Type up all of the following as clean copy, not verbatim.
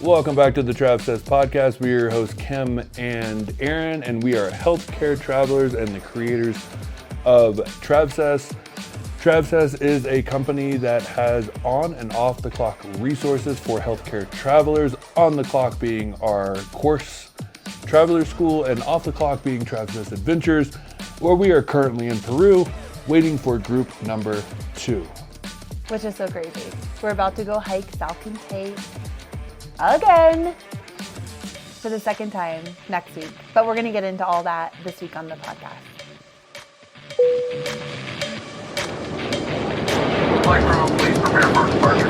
Welcome back to the Travsessed podcast. We are your hosts, Kim and Aaron, and we are healthcare travelers and the creators of Travsessed. Travsessed is a company that has on and off the clock resources for healthcare travelers, on the clock being our course Traveler School, and off the clock being Travsessed Adventures, where we are currently in Peru, waiting for group number 2. Which is so crazy. We're about to go hike Salkantay again for the second time next week. But we're going to get into all that this week on the podcast. Flight crew, please prepare for departure.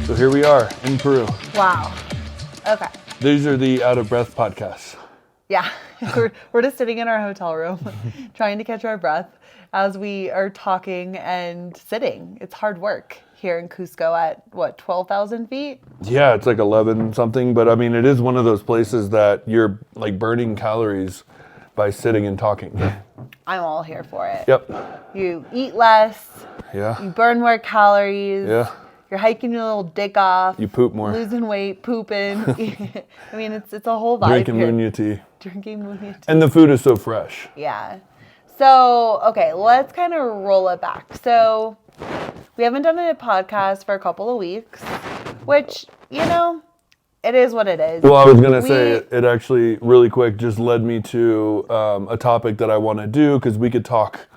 So here we are in Peru. Wow. Okay. These are the Out of Breath podcasts. Yeah. We're just sitting in our hotel room trying to catch our breath as we are talking and sitting. It's hard work here in Cusco at, 12,000 feet? Yeah, it's like 11 something, but I mean, it is one of those places that you're like burning calories by sitting and talking. I'm all here for it. Yep. You eat less. Yeah. You burn more calories. Yeah. You're hiking your little dick off. You poop more. Losing weight, pooping. I mean, it's a whole vibe Drinking here. Munya tea. Drinking Munya tea. And the food is so fresh. Yeah. So, okay, let's kind of roll it back. So, we haven't done a podcast for a couple of weeks, which, it is what it is. Well, I was going to say, it actually, really quick, just led me to a topic that I want to do, because we could talk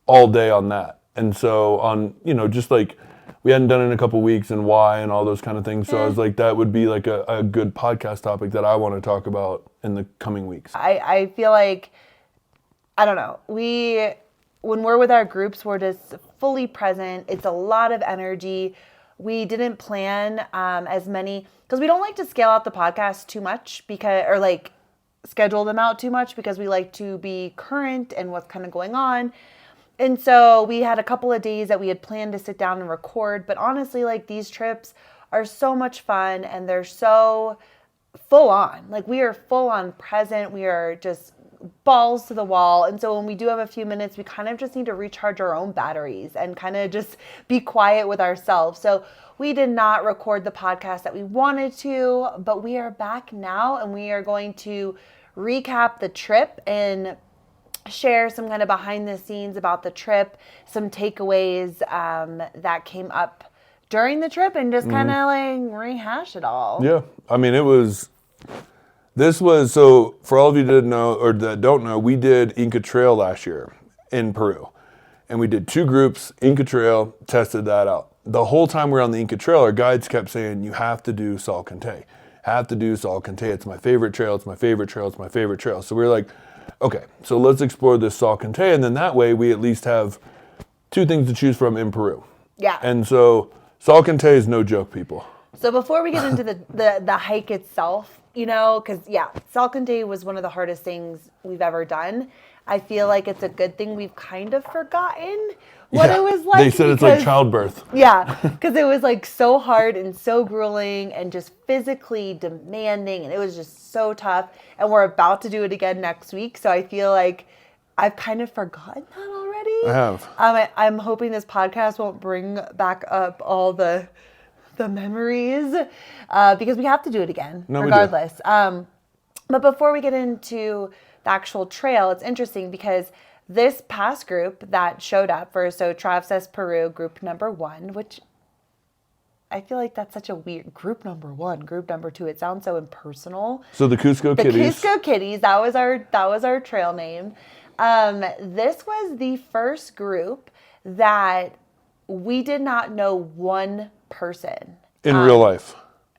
all day on that. And so on, just like, we hadn't done it in a couple of weeks and why and all those kind of things. So I was like, that would be like a good podcast topic that I want to talk about in the coming weeks. I feel like, I don't know, when we're with our groups, we're just fully present. It's a lot of energy. We didn't plan as many, because we don't like to scale out the podcast too much schedule them out too much, because we like to be current and what's kind of going on. And so we had a couple of days that we had planned to sit down and record, but honestly, like, these trips are so much fun and they're so full on. Like, we are full on present. We are just balls to the wall. And so when we do have a few minutes, we kind of just need to recharge our own batteries and kind of just be quiet with ourselves. So we did not record the podcast that we wanted to, but we are back now and we are going to recap the trip and share some kind of behind the scenes about the trip, some takeaways that came up during the trip, and just kind of like rehash it all. Yeah. I mean, so for all of you that didn't know or that don't know, we did Inca Trail last year in Peru. And we did 2 groups, Inca Trail, tested that out. The whole time we were on the Inca Trail, our guides kept saying, you have to do Salkantay. Have to do Salkantay. It's my favorite trail. It's my favorite trail. It's my favorite trail. So we were like, okay, so let's explore this Salkantay. And then that way we at least have 2 things to choose from in Peru. Yeah. And so Salkantay is no joke, people. So before we get into the hike itself, because, Salkantay was one of the hardest things we've ever done. I feel like it's a good thing we've kind of forgotten what it was like. They said it's like childbirth. Yeah, because it was like so hard and so grueling and just physically demanding, and it was just so tough. And we're about to do it again next week, so I feel like I've kind of forgotten that already. I have. I'm hoping this podcast won't bring back up all the memories, because we have to do it again, regardless. But before we get into the actual trail, it's interesting because this past group that showed up for Travsessed Peru, group number 1, which I feel like that's such a weird group number 1, group number 2. It sounds so impersonal. So the Cusco Kitties. The Cusco Kitties. That was our trail name. This was the first group that we did not know one person in real life.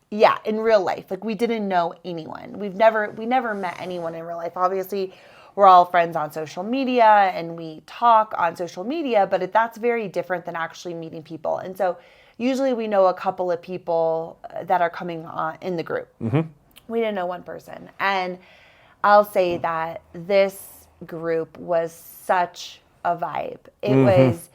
Yeah, in real life. Like, we didn't know anyone. We never met anyone in real life. Obviously, we're all friends on social media and we talk on social media, but that's very different than actually meeting people. And so usually we know a couple of people that are coming on in the group. Mm-hmm. We didn't know one person. And I'll say that this group was such a vibe. It was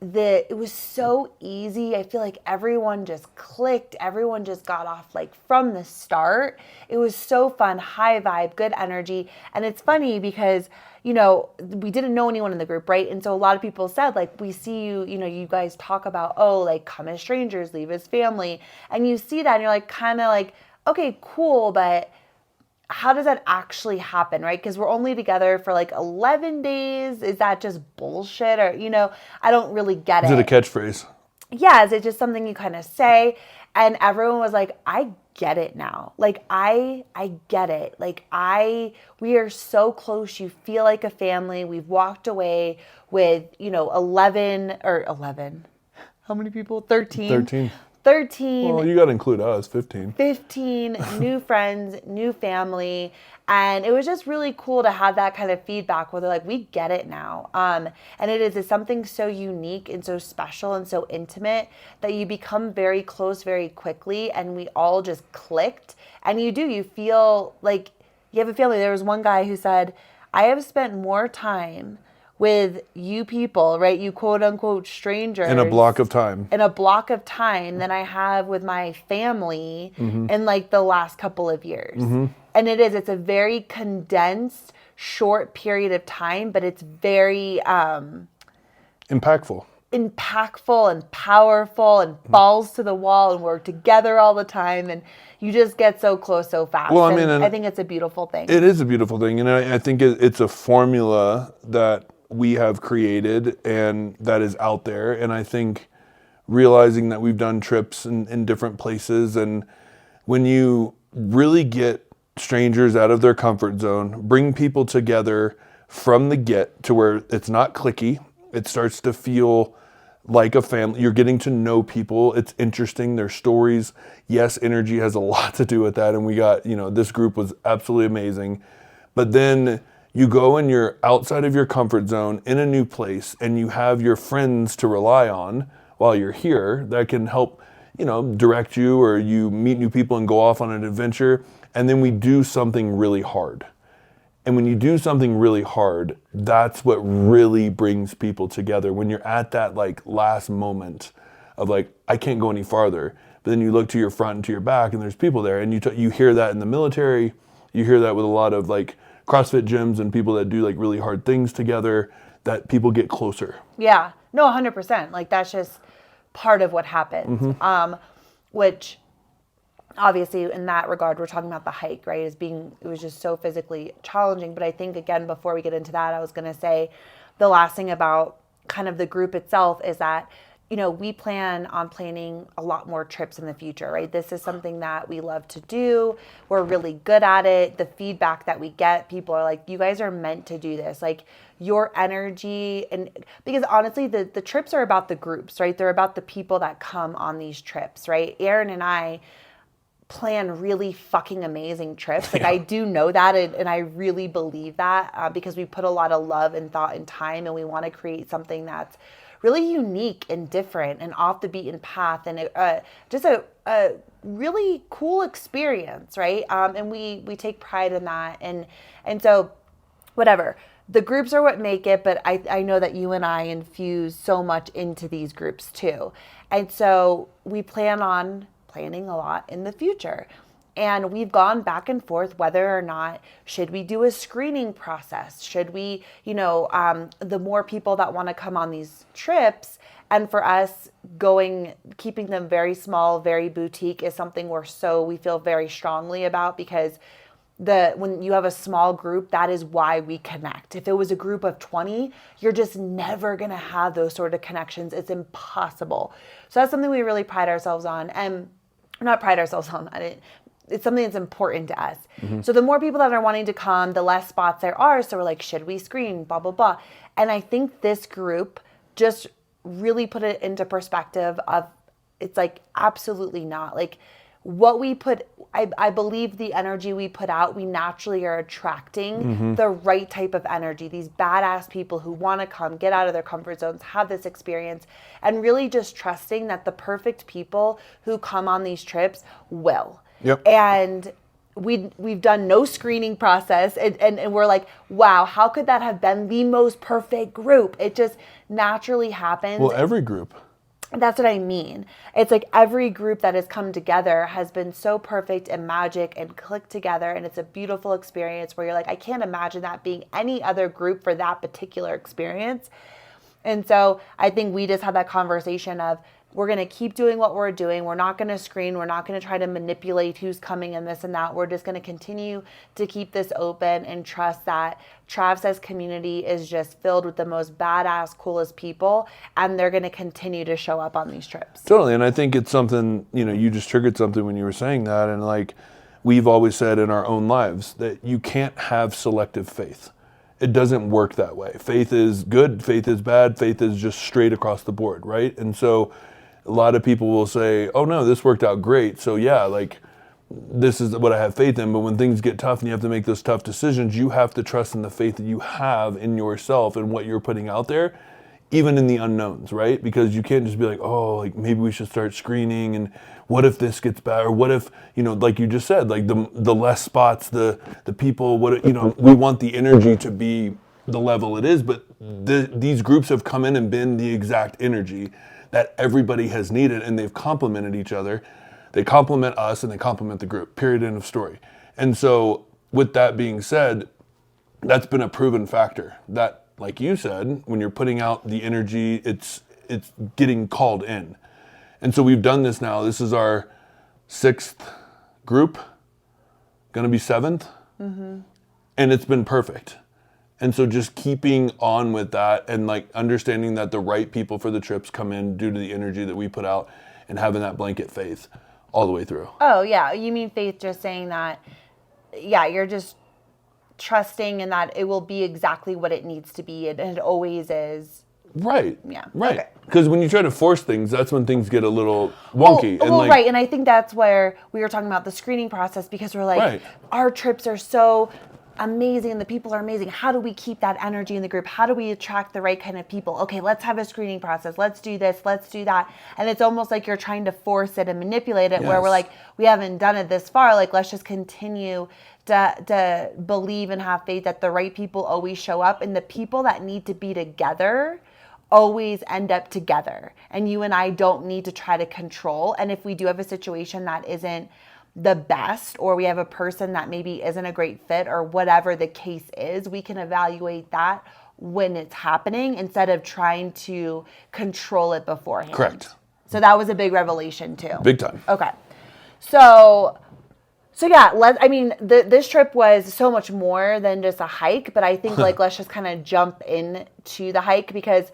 it was so easy. I feel like everyone just clicked. Everyone just got off like from the start. It was so fun, high vibe, good energy. And it's funny because, you know, we didn't know anyone in the group, right? And so a lot of people said, like, we see you, you know, you guys talk about, oh, like, come as strangers, leave as family. And you see that and you're like, kind of like, okay, cool, but how does that actually happen, right? Because we're only together for like 11 days. Is that just bullshit? Or, you know, I don't really get it. Is it a catchphrase? Yeah, is it just something you kind of say? And everyone was like, I get it now. Like, I get it. Like, we are so close. You feel like a family. We've walked away with, you know, 11. How many people? 13. 13. Well, you got to include us, 15. 15 new friends, new family. And it was just really cool to have that kind of feedback where they're like, we get it now. And it's something so unique and so special and so intimate that you become very close very quickly. And we all just clicked. And you feel like you have a family. There was one guy who said, I have spent more time with you people, right? You quote unquote strangers. In a block of time. Than I have with my family in like the last couple of years. And it's a very condensed, short period of time, but it's very impactful and powerful and balls to the wall, and we're together all the time, and you just get so close so fast. Well, I think it's a beautiful thing. It is a beautiful thing. And I think it's a formula that we have created and that is out there. And I think realizing that we've done trips in different places, and when you really get strangers out of their comfort zone, bring people together from the get to where it's not cliquey, it starts to feel like a family. You're getting to know people. It's interesting. Their stories. Yes, energy has a lot to do with that. And we got, you know, this group was absolutely amazing. But then you go and you're outside of your comfort zone in a new place, and you have your friends to rely on while you're here that can help, you know, direct you, or you meet new people and go off on an adventure. And then we do something really hard. And when you do something really hard, that's what really brings people together. When you're at that like last moment of like, I can't go any farther, but then you look to your front and to your back and there's people there, and you hear that in the military, you hear that with a lot of like CrossFit gyms and people that do like really hard things together, that people get closer. Yeah, no, 100%. Like that's just part of what happens. Which obviously in that regard, we're talking about the hike, right? It was just so physically challenging. But I think, again, before we get into that, I was going to say the last thing about kind of the group itself is that, you know, we plan on planning a lot more trips in the future, right? This is something that we love to do. We're really good at it. The feedback that we get, people are like, you guys are meant to do this. Like your energy, and because honestly, the trips are about the groups, right? They're about the people that come on these trips, right? Aaron and I plan really fucking amazing trips. Like I do know that, and I really believe that because we put a lot of love and thought and time, and we want to create something that's really unique and different and off the beaten path, and just a really cool experience, right? And we take pride in that, and so whatever. The groups are what make it, but I know that you and I infuse so much into these groups too, and so we plan on planning a lot in the future. And we've gone back and forth whether or not should we do a screening process? Should we, you know, the more people that want to come on these trips, and for us keeping them very small, very boutique is something we feel very strongly about, because when you have a small group, that is why we connect. If it was a group of 20, you're just never going to have those sort of connections. It's impossible. So that's something we really pride ourselves on, and not pride ourselves on. It's something that's important to us. So the more people that are wanting to come, the less spots there are. So we're like, should we screen? Blah, blah, blah. And I think this group just really put it into perspective of, it's like, absolutely not. Like what we put, I believe the energy we put out, we naturally are attracting the right type of energy. These badass people who want to come, get out of their comfort zones, have this experience, and really just trusting that the perfect people who come on these trips will. Yep. And we've done no screening process, and we're like, wow, how could that have been the most perfect group? It just naturally happens. Well, every group. That's what I mean. It's like every group that has come together has been so perfect and magic and clicked together, and it's a beautiful experience where you're like, I can't imagine that being any other group for that particular experience. And so I think we just had that conversation of, we're going to keep doing what we're doing. We're not going to screen. We're not going to try to manipulate who's coming and this and that. We're just going to continue to keep this open and trust that Travsessed community is just filled with the most badass, coolest people, and they're going to continue to show up on these trips. Totally. And I think it's something, you just triggered something when you were saying that. And like we've always said in our own lives, that you can't have selective faith. It doesn't work that way. Faith is good, faith is bad, faith is just straight across the board, right? And so a lot of people will say, oh no, this worked out great. So yeah, like this is what I have faith in. But when things get tough and you have to make those tough decisions, you have to trust in the faith that you have in yourself and what you're putting out there, even in the unknowns, right? Because you can't just be like, oh, like maybe we should start screening, and what if this gets bad, or what if, like you just said, like the less spots, the people, we want the energy to be the level it is, but these groups have come in and been the exact energy that everybody has needed, and they've complemented each other. They complement us and they complement the group, period, end of story. And so with that being said, that's been a proven factor that, like you said, when you're putting out the energy, it's getting called in. And so we've done this now. This is our 6th group, gonna be 7th, and it's been perfect. And so just keeping on with that and like understanding that the right people for the trips come in due to the energy that we put out, and having that blanket faith all the way through. Oh yeah, you mean faith just saying that, yeah, you're just trusting in that it will be exactly what it needs to be, and it always is. Right. Yeah. Right. Because when you try to force things, that's when things get a little wonky. Right. And I think that's where we were talking about the screening process, because we're like, our trips are so amazing and the people are amazing. How do we keep that energy in the group? How do we attract the right kind of people? Okay, let's have a screening process. Let's do this. Let's do that. And it's almost like you're trying to force it and manipulate it, where we're like, we haven't done it this far. Like, let's just continue to believe and have faith that the right people always show up, and the people that need to be together always end up together. And you and I don't need to try to control. And if we do have a situation that isn't the best, or we have a person that maybe isn't a great fit, or whatever the case is, we can evaluate that when it's happening instead of trying to control it beforehand. Correct. So that was a big revelation too. Big time. Okay. So yeah, this trip was so much more than just a hike, but I think like let's just kind of jump into the hike, because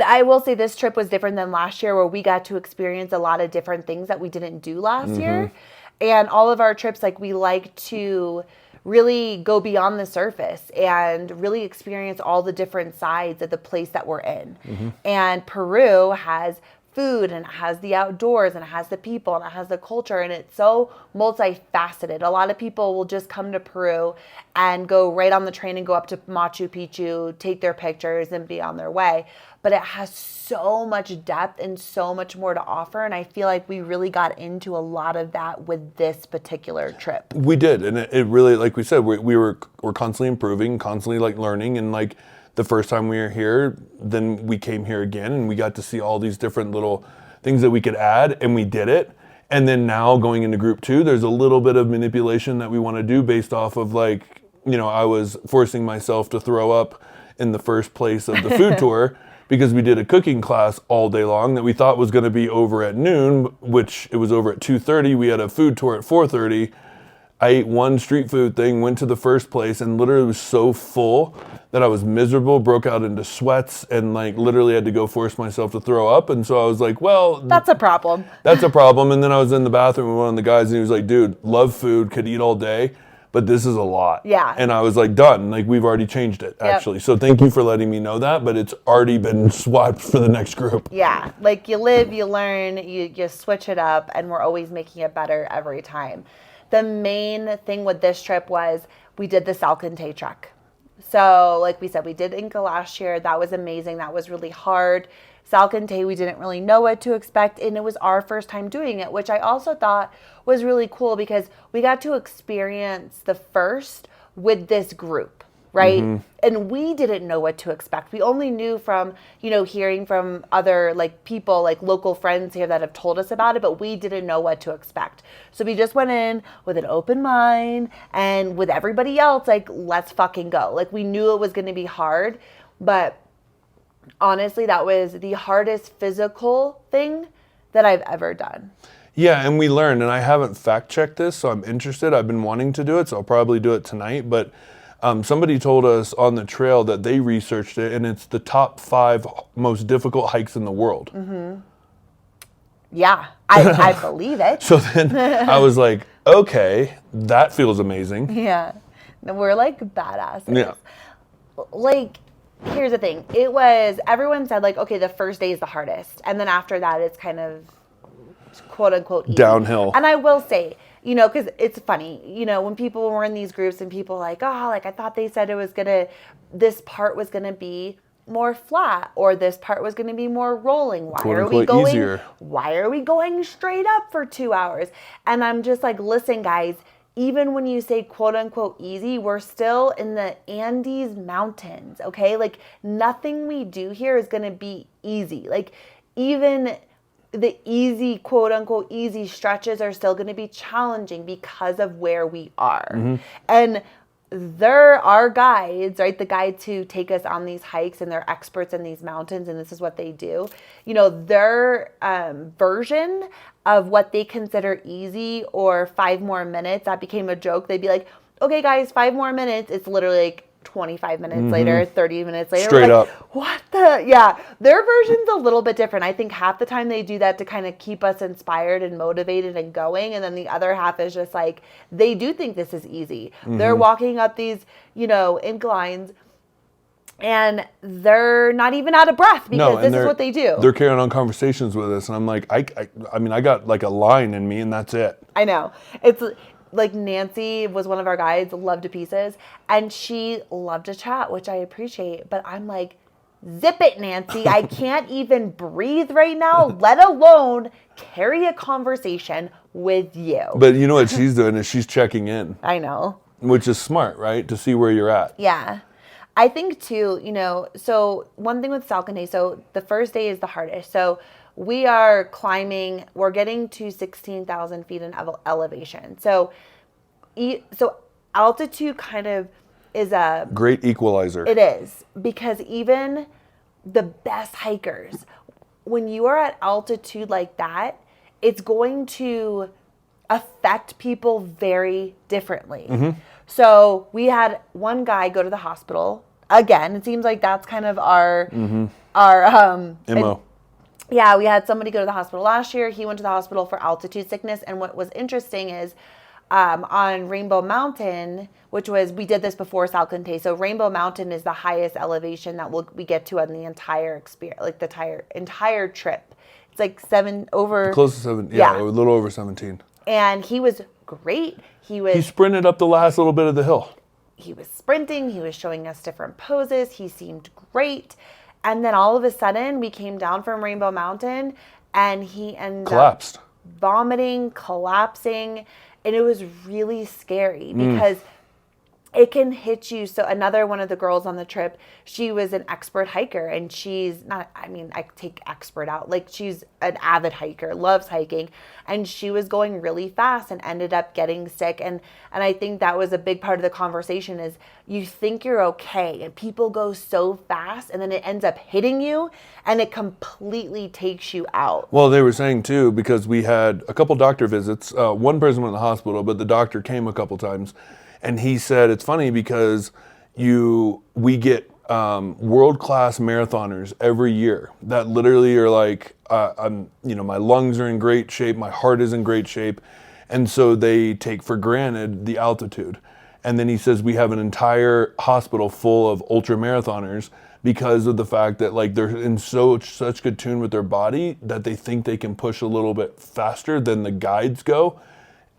I will say this trip was different than last year, where we got to experience a lot of different things that we didn't do last year. And all of our trips, like, we like to really go beyond the surface and really experience all the different sides of the place that we're in. And Peru has food, and it has the outdoors, and it has the people, and it has the culture, and it's so multifaceted. A lot of people will just come to Peru and go right on the train and go up to Machu Picchu, take their pictures, and be on their way. But it has so much depth and so much more to offer, and I feel like we really got into a lot of that with this particular trip. We did, and it really, like we said, we're constantly improving, constantly like learning, and like the first time we were here, then we came here again, and we got to see all these different little things that we could add, and we did it. And then now going into group 2, there's a little bit of manipulation that we want to do based off of like, I was forcing myself to throw up in the first place of the food tour, because we did a cooking class all day long that we thought was going to be over at noon, which it was over at 2:30. We had a food tour at 4:30. I ate one street food thing, went to the first place, and literally was so full that I was miserable, broke out into sweats, and like literally had to go force myself to throw up. And so I was like, well, that's a problem. That's a problem. And then I was in the bathroom with one of the guys, and he was like, dude, love food, could eat all day, but this is a lot. Yeah. And I was like, done. Like, we've already changed it, actually. So thank you for letting me know that, but it's already been swapped for the next group. Yeah. Like, you live, you learn, you switch it up, and we're always making it better every time. The main thing with this trip was we did the Salkantay trek. So like we said, we did Inca last year. That was amazing. That was really hard. Salkantay, we didn't really know what to expect, and it was our first time doing it, which I also thought was really cool because we got to experience the first with this group, right? Mm-hmm. And we didn't know what to expect. We only knew from, hearing from other like people, like local friends here that have told us about it, but we didn't know what to expect. So we just went in with an open mind and with everybody else, like, let's fucking go. Like, we knew it was going to be hard, but honestly, that was the hardest physical thing that I've ever done. Yeah, and we learned, and I haven't fact-checked this, so I'm interested. I've been wanting to do it, so I'll probably do it tonight. But somebody told us on the trail that they researched it, and it's the top 5 most difficult hikes in the world. Mm-hmm. Yeah, I believe it. So then I was like, okay, that feels amazing. Yeah, we're like badasses. Yeah. Like, here's the thing. Everyone said like, okay, the first day is the hardest. And then after that, it's kind of quote unquote easy. Downhill. And I will say, because it's funny, when people were in these groups and people like, oh, like I thought they said this part was going to be more flat or this part was going to be more rolling. Why are we going straight up for 2 hours? And I'm just like, listen, guys, even when you say quote unquote easy, we're still in the Andes Mountains, okay? Like, nothing we do here is going to be easy. Like, even the easy, quote unquote easy stretches are still going to be challenging because of where we are. Mm-hmm. And there are guides, right? The guides who take us on these hikes, and they're experts in these mountains, and this is what they do. Their version of what they consider easy, or 5 more minutes, that became a joke. They'd be like, okay, guys, 5 more minutes. It's literally like 25 minutes later, 30 minutes later. Straight up. What the? Yeah. Their version's a little bit different. I think half the time they do that to kind of keep us inspired and motivated and going. And then the other half is just like, they do think this is easy. Mm-hmm. They're walking up these, inclines, and they're not even out of breath because this is what they do. They're carrying on conversations with us. And I'm like, I mean, I got like a line in me and that's it. I know. It's like Nancy was one of our guides, loved to pieces, and she loved to chat, which I appreciate. But I'm like, zip it, Nancy. I can't even breathe right now, let alone carry a conversation with you. But you know what she's doing is she's checking in. I know. Which is smart, right? To see where you're at. Yeah. I think too, so one thing with Salkantay, so the first day is the hardest. So we are climbing, we're getting to 16,000 feet in elevation. So altitude kind of is a great equalizer. It is, because even the best hikers, when you are at altitude like that, it's going to affect people very differently. Mm-hmm. So we had one guy go to the hospital. Again, it seems like that's kind of our MO. Yeah, we had somebody go to the hospital last year. He went to the hospital for altitude sickness. And what was interesting is on Rainbow Mountain, we did this before Salkantay. So Rainbow Mountain is the highest elevation that we get to on the entire experience, like the entire trip. It's like close to 7, yeah, a little over 17. And he was great. He sprinted up the last little bit of the hill. He was sprinting. He was showing us different poses. He seemed great. And then all of a sudden, we came down from Rainbow Mountain, and he ended collapsed, vomiting, collapsing, and it was really scary because it can hit you. So another one of the girls on the trip, she was an expert hiker, and she's not, I mean, I take expert out, like she's an avid hiker, loves hiking, and she was going really fast and ended up getting sick. And I think that was a big part of the conversation is you think you're okay, and people go so fast, and then it ends up hitting you, and it completely takes you out. Well, they were saying too, because we had a couple doctor visits. One person went to the hospital, but the doctor came a couple times. And he said, it's funny because we get world-class marathoners every year that literally are like, my lungs are in great shape, my heart is in great shape. And so they take for granted the altitude. And then he says we have an entire hospital full of ultra marathoners because of the fact that like they're in such good tune with their body that they think they can push a little bit faster than the guides go.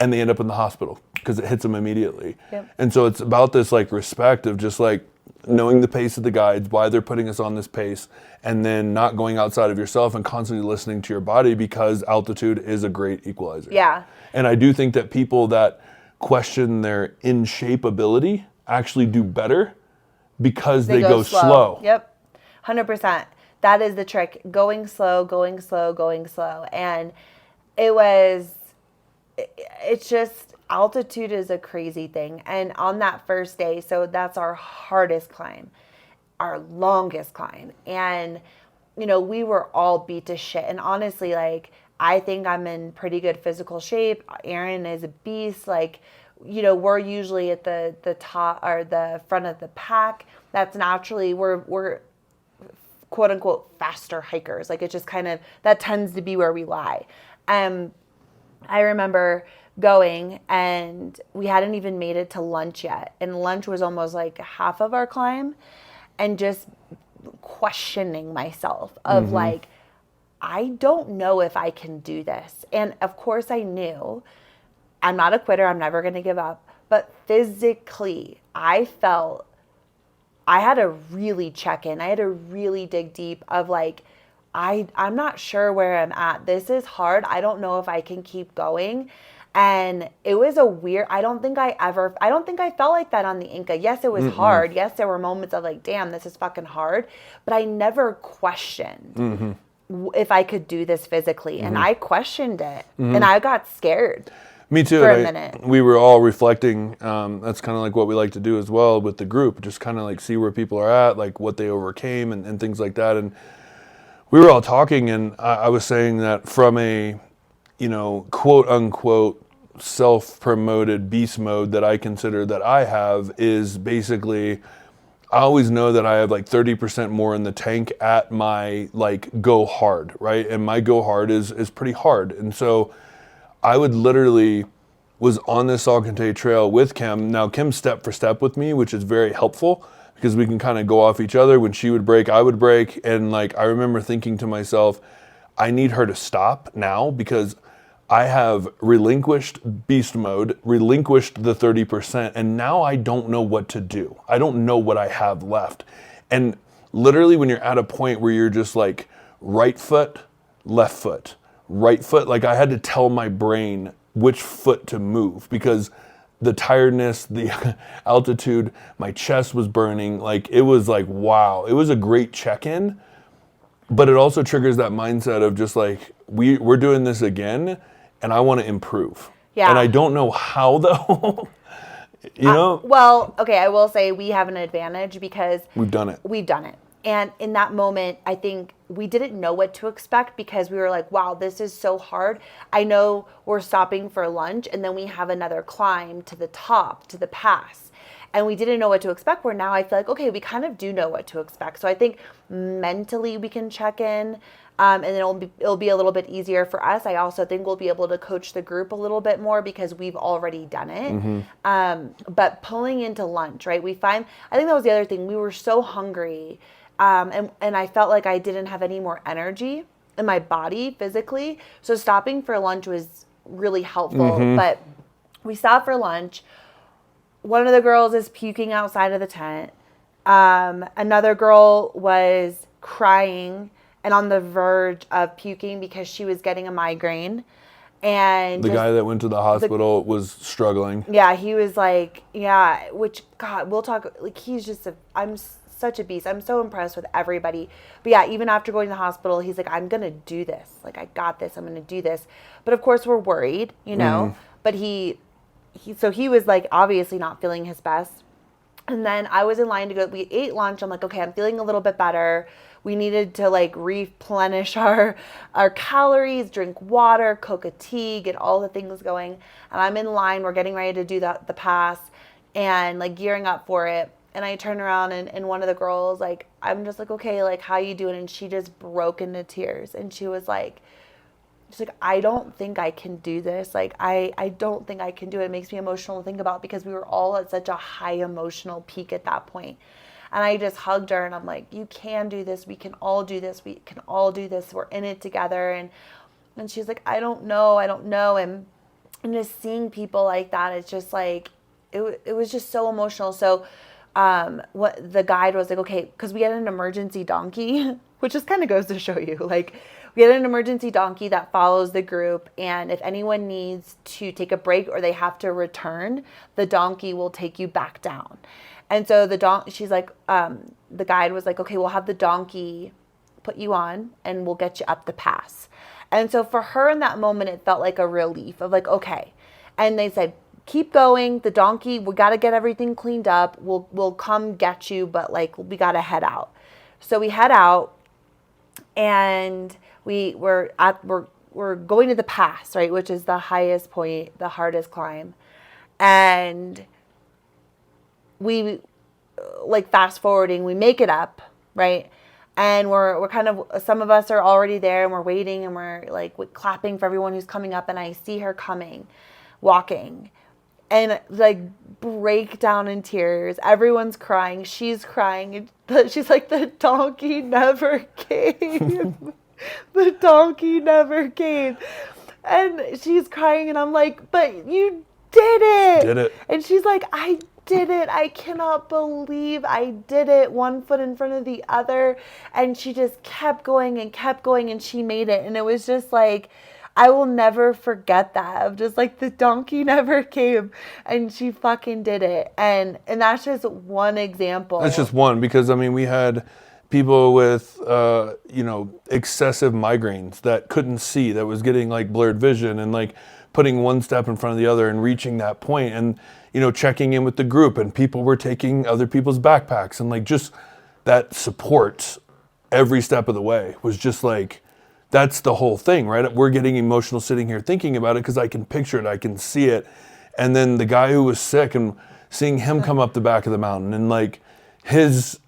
And they end up in the hospital because it hits them immediately. Yep. And so it's about this like respect of just like, knowing the pace of the guides, why they're putting us on this pace, and then not going outside of yourself and constantly listening to your body, because altitude is a great equalizer. Yeah. And I do think that people that question their in shape ability actually do better because they go slow. Yep. 100%. That is the trick. Going slow, going slow, going slow. And it's just, altitude is a crazy thing. And on that first day, so that's our hardest climb, our longest climb. And, we were all beat to shit. And honestly, like, I think I'm in pretty good physical shape. Aaron is a beast. Like, we're usually at the top or the front of the pack. That's naturally, we're quote unquote faster hikers. Like, it's just kind of, that tends to be where we lie. I remember going, and we hadn't even made it to lunch yet. And lunch was almost like half of our climb, and just questioning myself of like, I don't know if I can do this. And of course I knew I'm not a quitter. I'm never going to give up. But physically, I felt I had to really check in. I had to really dig deep of like, I'm not sure where I'm at. This is hard. I don't know if I can keep going. And it was I don't think I felt like that on the Inca. Yes, it was hard. Yes, there were moments of like, damn, this is fucking hard. But I never questioned if I could do this physically. And I questioned it. And I got scared. Me too. For a minute. We were all reflecting. That's kind of like what we like to do as well with the group. Just kind of like see where people are at, like what they overcame and things like that. And we were all talking, and I was saying that from a, quote unquote, self-promoted beast mode that I consider that I have is basically, I always know that I have like 30% more in the tank at my like go hard, right? And my go hard is pretty hard. And so I would literally was on this Salkantay trail with Kim. Now Kim's step for step with me, which is very helpful because we can kind of go off each other. When she would break, I would break. And like, I remember thinking to myself, I need her to stop now because I have relinquished beast mode, relinquished the 30%, and now I don't know what to do. I don't know what I have left. And literally when you're at a point where you're just like right foot, left foot, right foot, like I had to tell my brain which foot to move because the tiredness, the altitude, my chest was burning. Like it was like, wow, it was a great check-in, but it also triggers that mindset of just like, we're doing this again. And I want to improve. Yeah. And I don't know how though. Well, okay, I will say we have an advantage because we've done it. And in that moment, I think we didn't know what to expect because we were like, wow, this is so hard. I know we're stopping for lunch and then we have another climb to the top, to the pass. And we didn't know what to expect, where now I feel like, okay, we kind of do know what to expect. So I think mentally we can check in. And it'll be a little bit easier for us. I also think we'll be able to coach the group a little bit more because we've already done it. But pulling into lunch, right? I think that was the other thing. We were so hungry. And I felt like I didn't have any more energy in my body physically. So stopping for lunch was really helpful. But we stopped for lunch. One of the girls is puking outside of the tent. Another girl was crying and on the verge of puking because she was getting a migraine. And the guy that went to the hospital was struggling. Yeah, he was like, yeah, which, God, we'll talk, like, he's just I'm such a beast. I'm so impressed with everybody. But yeah, even after going to the hospital, he's like, I'm going to do this. Like, I got this. I'm going to do this. But of course, we're worried, But he was like, obviously not feeling his best. And then I was in line to go, we ate lunch. I'm like, okay, I'm feeling a little bit better. We needed to like replenish our calories, drink water, cook a tea, get all the things going. And I'm in line. We're getting ready to do the pass and like gearing up for it. And I turn around and one of the girls, like, I'm just like, okay, like, how you doing? And she just broke into tears. And she was like, I don't think I can do this. Like, I don't think I can do it. It makes me emotional to think about because we were all at such a high emotional peak at that point. And I just hugged her and I'm like, you can do this. We can all do this. We can all do this. We're in it together. And she's like, I don't know. And just seeing people like that, it's just like, it was just so emotional. So what the guide was like, okay, because we had an emergency donkey, which just kind of goes to show you, like, we had an emergency donkey that follows the group, and if anyone needs to take a break or they have to return, the donkey will take you back down. And so she's like, the guide was like, okay, we'll have the donkey put you on and we'll get you up the pass. And so for her in that moment, it felt like a relief of like, okay. And they said, keep going. The donkey, we got to get everything cleaned up. We'll come get you, but like, we got to head out. So we head out, and we're going to the pass, right? Which is the highest point, the hardest climb. And we, like, fast forwarding, we make it up, right? And we're kind of, some of us are already there, and we're waiting, and we're like clapping for everyone who's coming up. And I see her coming, walking, and like break down in tears. Everyone's crying. She's crying. She's like, the donkey never came. The donkey never came. And she's crying, and I'm like, but you did it. Did it. And she's like, I did it. I cannot believe I did it. One foot in front of the other. And she just kept going, and she made it. And it was just like, I will never forget that, of just like, the donkey never came, and she fucking did it. And that's just one example. That's just one, because I mean, we had people with, excessive migraines that couldn't see, that was getting like blurred vision, and like putting one step in front of the other and reaching that point, and, checking in with the group, and people were taking other people's backpacks, and like just that support every step of the way was just like, that's the whole thing, right? We're getting emotional sitting here thinking about it, because I can picture it, I can see it. And then the guy who was sick, and seeing him come up the back of the mountain, and like his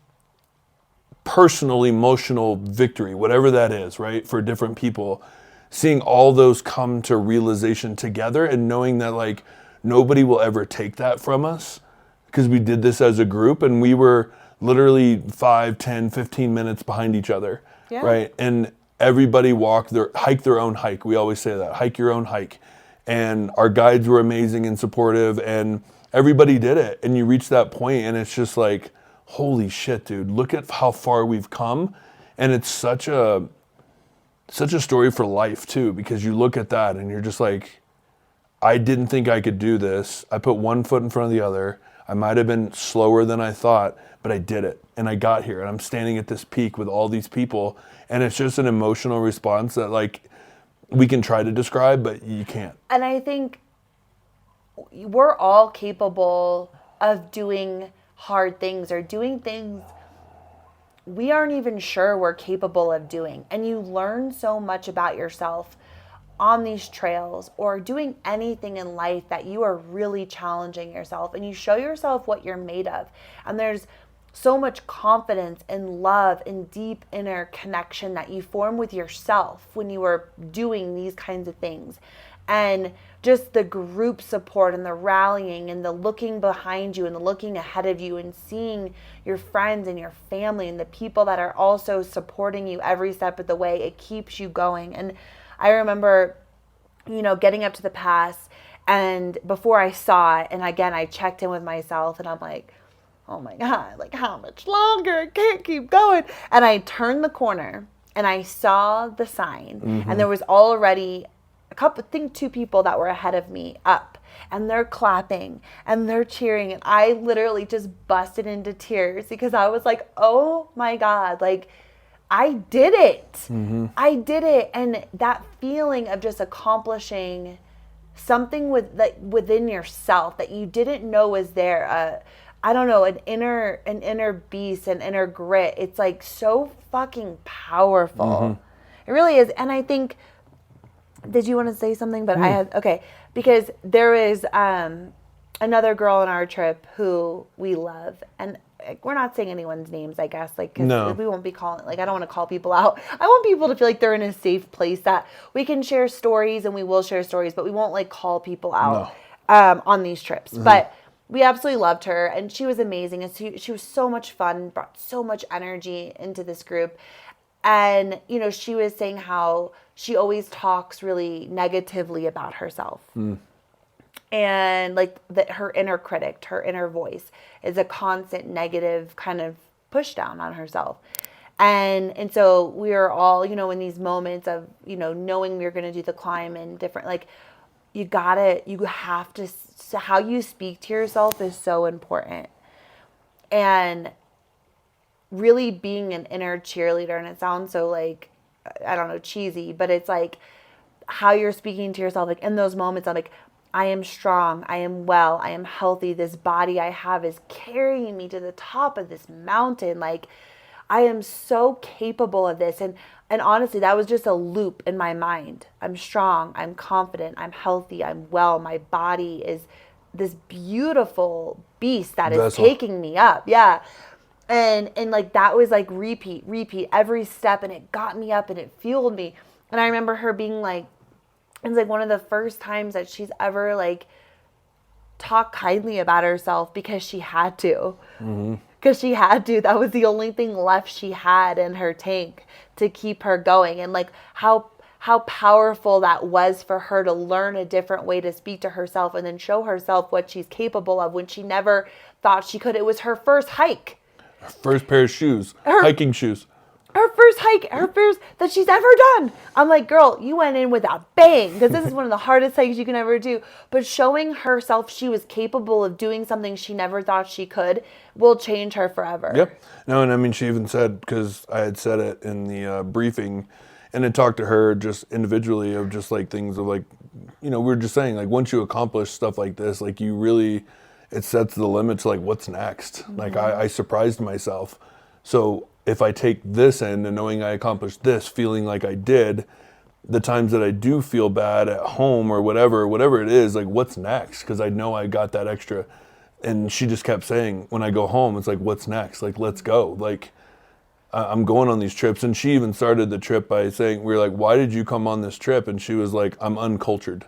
personal emotional victory, whatever that is, right? For different people, seeing all those come to realization together, and knowing that like nobody will ever take that from us, because we did this as a group, and we were literally 5, 10, 15 minutes behind each other, right? And everybody hike their own hike. We always say that, hike your own hike. And our guides were amazing and supportive, and everybody did it. And you reach that point, and it's just like, holy shit, dude, look at how far we've come. And it's such a story for life too, because you look at that and you're just like, I didn't think I could do this. I put one foot in front of the other. I might have been slower than I thought, but I did it. And I got here, and I'm standing at this peak with all these people. And it's just an emotional response that like we can try to describe, but you can't. And I think we're all capable of doing hard things, or doing things we aren't even sure we're capable of doing. And you learn so much about yourself on these trails, or doing anything in life that you are really challenging yourself, and you show yourself what you're made of. And there's so much confidence and love and deep inner connection that you form with yourself when you are doing these kinds of things. And just the group support, and the rallying, and the looking behind you, and the looking ahead of you, and seeing your friends and your family and the people that are also supporting you every step of the way, it keeps you going. And I remember, getting up to the pass, and before I saw it, and again, I checked in with myself, and I'm like, oh my God, like, how much longer? I can't keep going. And I turned the corner, and I saw the sign, and there was already two people that were ahead of me up, and they're clapping and they're cheering. And I literally just busted into tears, because I was like, oh my God, like, I did it. I did it. And that feeling of just accomplishing something within yourself that you didn't know was there, an inner beast, an inner grit. It's like so fucking powerful. It really is. And I think, did you want to say something? But because there is another girl on our trip who we love, and we're not saying anyone's names, I guess, like, cause we won't be calling, like, I don't want to call people out. I want people to feel like they're in a safe place, that we can share stories, and we will share stories, but we won't like call people out on these trips. But we absolutely loved her, and she was amazing, and she was so much fun, brought so much energy into this group. And, she was saying how she always talks really negatively about herself. And like her inner critic, her inner voice is a constant negative kind of push down on herself. And so we are all, you know, in these moments of, you know, knowing we were going to do the climb and different, like, you have to, how you speak to yourself is so important. And really being an inner cheerleader, and it sounds so like, I don't know, cheesy, but it's like how you're speaking to yourself, like in those moments, I'm like, I am strong, I am well, I am healthy, this body I have is carrying me to the top of this mountain, like, I am so capable of this. And honestly, that was just a loop in my mind. I'm strong, I'm confident, I'm healthy, I'm well, my body is this beautiful beast that is taking me up. Yeah. And like that was like repeat every step, and it got me up and it fueled me. And I remember her being like, it's like one of the first times that she's ever like talked kindly about herself because she had to. Because she had to. That was the only thing left she had in her tank to keep her going. And like how powerful that was for her to learn a different way to speak to herself and then show herself what she's capable of when she never thought she could. It was her first hike. Her first pair of shoes, hiking shoes. Her first hike, her first that she's ever done. I'm like, girl, you went in with a bang, because this is one of the hardest hikes you can ever do. But showing herself she was capable of doing something she never thought she could will change her forever. Yep. No, and I mean, she even said, because I had said it in the briefing, and I talked to her just individually of just like things of like, you know, we were just saying, like, once you accomplish stuff like this, like you really, it sets the limit to like what's next. Like I surprised myself. So if I take this end and knowing I accomplished this, feeling like I did, the times that I do feel bad at home or whatever it is, like what's next? Because I know I got that extra. And she just kept saying, when I go home, it's like, what's next? Like, let's go. Like, I'm going on these trips. And she even started the trip by saying, we were like, why did you come on this trip? And she was like, I'm uncultured.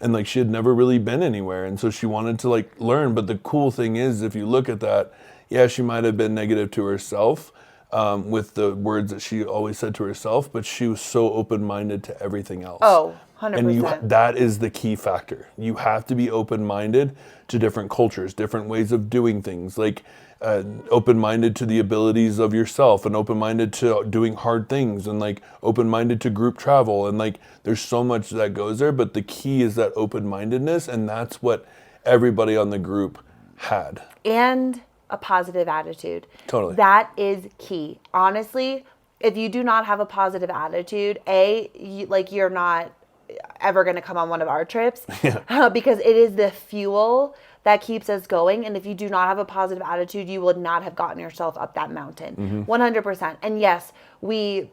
And like, she had never really been anywhere. And so she wanted to like learn. But the cool thing is, if you look at that, yeah, she might have been negative to herself with the words that she always said to herself, but she was so open-minded to everything else. Oh, 100%. And that is the key factor. You have to be open-minded to different cultures, different ways of doing things, like open-minded to the abilities of yourself and open-minded to doing hard things and like open-minded to group travel. And like, there's so much that goes there, but the key is that open-mindedness. And that's what everybody on the group had. And a positive attitude. Totally. That is key. Honestly, if you do not have a positive attitude, you're not ever going to come on one of our trips because it is the fuel that keeps us going. And if you do not have a positive attitude, you would not have gotten yourself up that mountain. 100%. And yes, we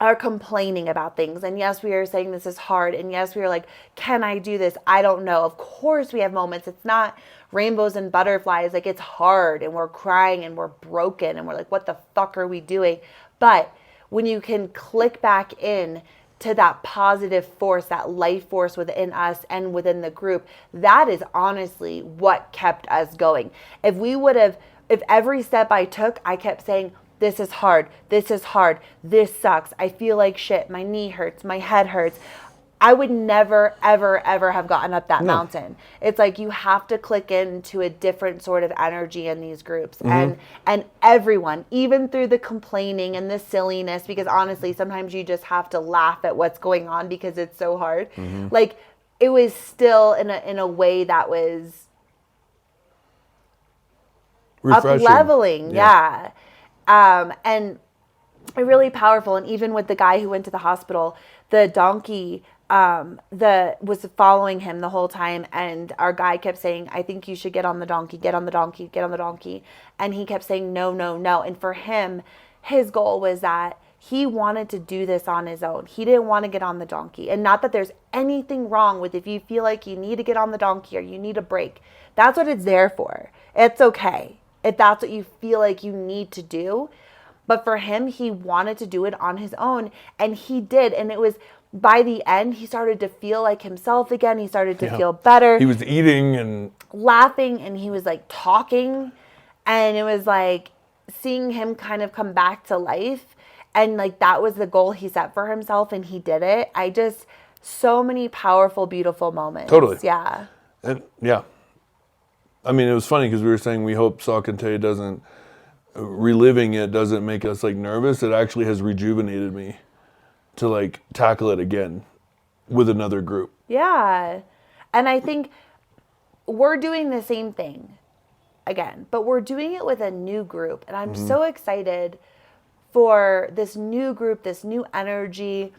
are complaining about things. And yes, we are saying this is hard. And yes, we are like, can I do this? I don't know. Of course we have moments. It's not rainbows and butterflies. Like, it's hard and we're crying and we're broken and we're like, what the fuck are we doing? But when you can click back in to that positive force, that life force within us and within the group, that is honestly what kept us going. If every step I took, I kept saying, this is hard, this sucks, I feel like shit, my knee hurts, my head hurts, I would never, ever, ever have gotten up that mountain. It's like you have to click into a different sort of energy in these groups. And everyone, even through the complaining and the silliness, because honestly, sometimes you just have to laugh at what's going on because it's so hard. Like, it was still in a way that was refreshing. Up-leveling. Yeah. And really powerful. And even with the guy who went to the hospital, the donkey was following him the whole time, and our guy kept saying, I think you should get on the donkey, get on the donkey, get on the donkey. And he kept saying, no, no, no. And for him, his goal was that he wanted to do this on his own. He didn't want to get on the donkey. And not that there's anything wrong with if you feel like you need to get on the donkey or you need a break. That's what it's there for. It's okay if that's what you feel like you need to do. But for him, he wanted to do it on his own, and he did. And it was, by the end, he started to feel like himself again. He started to feel better. He was eating and laughing, and he was like talking, and it was like seeing him kind of come back to life. And like, that was the goal he set for himself, and he did it. So many powerful, beautiful moments. Totally. Yeah. And yeah. I mean, it was funny because we were saying we hope Salkantay doesn't, reliving it doesn't make us like nervous. It actually has rejuvenated me to like tackle it again with another group. Yeah. And I think we're doing the same thing again, but we're doing it with a new group. And I'm so excited for this new group, this new energy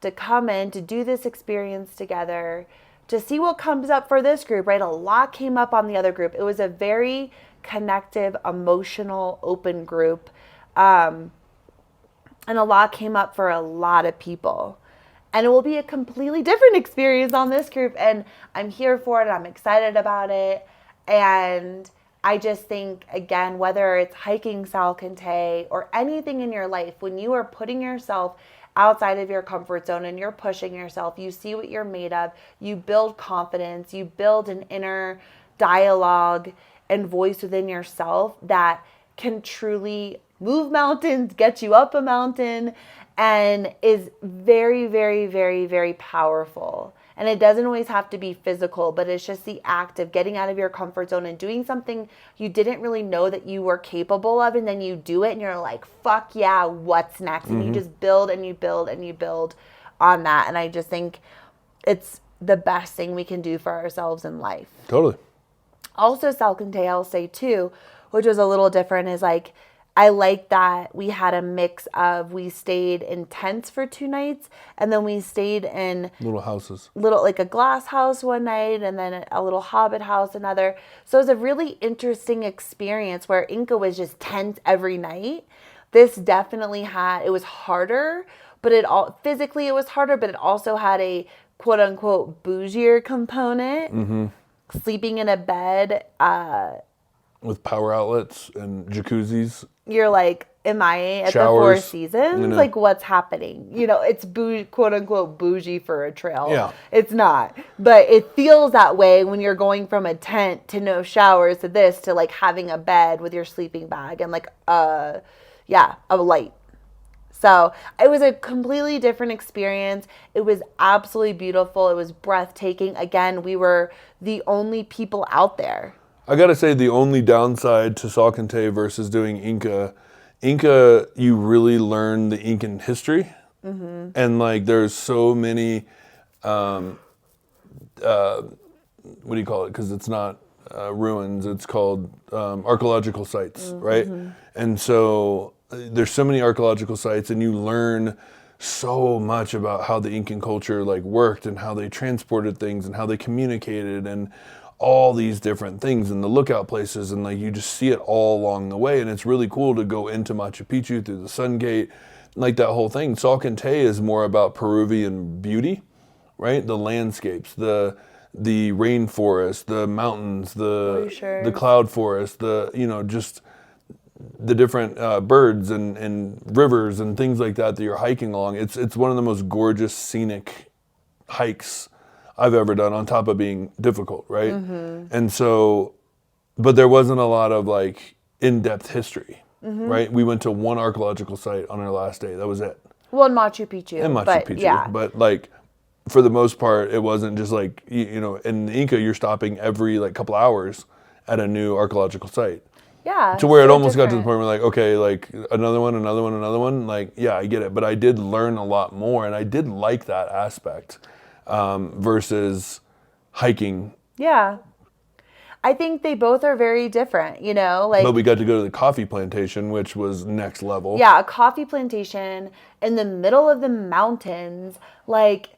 to come in, to do this experience together, to see what comes up for this group, right? A lot came up on the other group. It was a very connective, emotional, open group. And a lot came up for a lot of people. And it will be a completely different experience on this group. And I'm here for it. I'm excited about it. And I just think, again, whether it's hiking Salkantay or anything in your life, when you are putting yourself outside of your comfort zone and you're pushing yourself, you see what you're made of, you build confidence, you build an inner dialogue and voice within yourself that can truly move mountains, get you up a mountain, and is very, very, very, very powerful. And it doesn't always have to be physical, but it's just the act of getting out of your comfort zone and doing something you didn't really know that you were capable of. And then you do it and you're like, fuck yeah, what's next? And you just build and you build and you build on that. And I just think it's the best thing we can do for ourselves in life. Totally. Also, Salkantay, I'll say too, which was a little different, is like, I like that we had a mix of, we stayed in tents for 2 nights, and then we stayed in Little houses. like a glass house one night, and then a little hobbit house another. So it was a really interesting experience where Inca was just tents every night. This definitely it was harder, but physically it was harder, but it also had a quote unquote bougier component. Sleeping in a bed, with power outlets and jacuzzis. You're like, am I at Showers, the Four Seasons? you know. Like, what's happening? You know, it's quote unquote bougie for a trail. Yeah. It's not. But it feels that way when you're going from a tent to no showers to this, to like having a bed with your sleeping bag and like, a light. So it was a completely different experience. It was absolutely beautiful. It was breathtaking. Again, we were the only people out there. I gotta say, the only downside to Salkantay versus doing Inca, you really learn the Incan history, and like there's so many, what do you call it? Because it's not ruins; it's called archaeological sites, right? And so there's so many archaeological sites, and you learn so much about how the Incan culture like worked and how they transported things and how they communicated and all these different things and the lookout places, and like you just see it all along the way. And it's really cool to go into Machu Picchu through the Sun Gate, like that whole thing. Salkantay is more about Peruvian beauty, right? The landscapes, the rainforest, the mountains, the cloud forest, just the different birds and rivers and things like that you're hiking along. It's one of the most gorgeous scenic hikes I've ever done, on top of being difficult, right? And so, but there wasn't a lot of like in-depth history, right? We went to one archaeological site on our last day. That was it. Well, in Machu Picchu. Yeah. But like, for the most part, it wasn't just like, in Inca, you're stopping every like couple hours at a new archaeological site. Yeah. To where it almost got to the point where like, okay, like another one. Like, yeah, I get it. But I did learn a lot more, and I did like that aspect. Versus hiking. Yeah. I think they both are very different, like. But we got to go to the coffee plantation, which was next level. Yeah, a coffee plantation in the middle of the mountains, like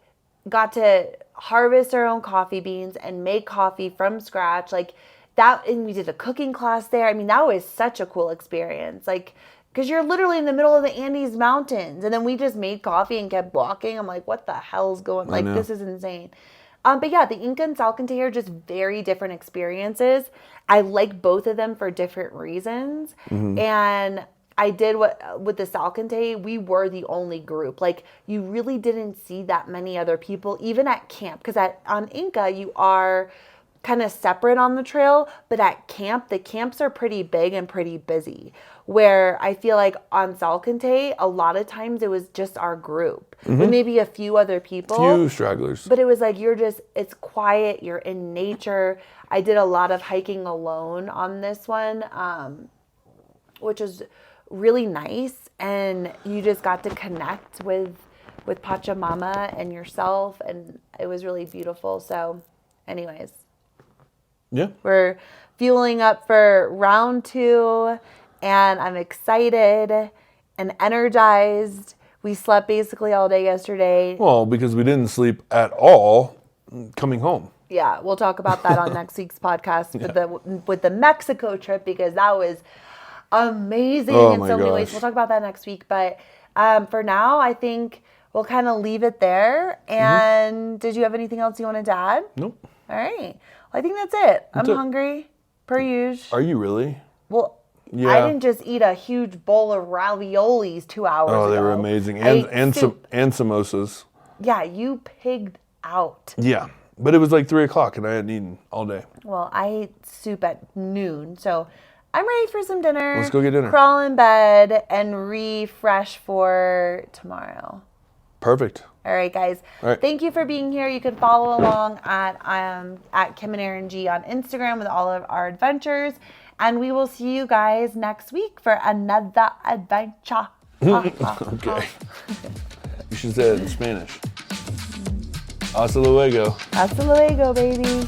got to harvest our own coffee beans and make coffee from scratch. Like that, and we did a cooking class there. I mean, that was such a cool experience. Like, because you're literally in the middle of the Andes Mountains. And then we just made coffee and kept walking. I'm like, what the hell's going on? Like, this is insane. But yeah, the Inca and Salkantay are just very different experiences. I like both of them for different reasons. And I did with the Salkantay, we were the only group. Like, you really didn't see that many other people, even at camp. Because on Inca, you are kind of separate on the trail, but at camp, the camps are pretty big and pretty busy. Where I feel like on Salkantay, a lot of times it was just our group with maybe a few other people. Few stragglers. But it was like it's quiet, you're in nature. I did a lot of hiking alone on this one, which was really nice. And you just got to connect with Pachamama and yourself, and it was really beautiful. So anyways, Yeah. we're fueling up for round 2, and I'm excited and energized. We slept basically all day yesterday. Well, because we didn't sleep at all coming home. Yeah, we'll talk about that on next week's podcast with the Mexico trip, because that was amazing in so many ways. We'll talk about that next week. But for now, I think we'll kind of leave it there. And did you have anything else you wanted to add? Nope. All right. Well, I think that's it. I'm hungry, per usual. Are you really? Well, Yeah. I didn't just eat a huge bowl of raviolis 2 hours ago. Oh, they were amazing. I ate And soup. samosas. Yeah, you pigged out. Yeah. But it was like 3 o'clock and I hadn't eaten all day. Well, I ate soup at noon, so I'm ready for some dinner. Let's go get dinner. Crawl in bed and refresh for tomorrow. Perfect. All right, guys. All right. Thank you for being here. You can follow along at Kim and Aaron G on Instagram with all of our adventures. And we will see you guys next week for another adventure. Okay. You should say it in Spanish. Hasta luego. Hasta luego, baby.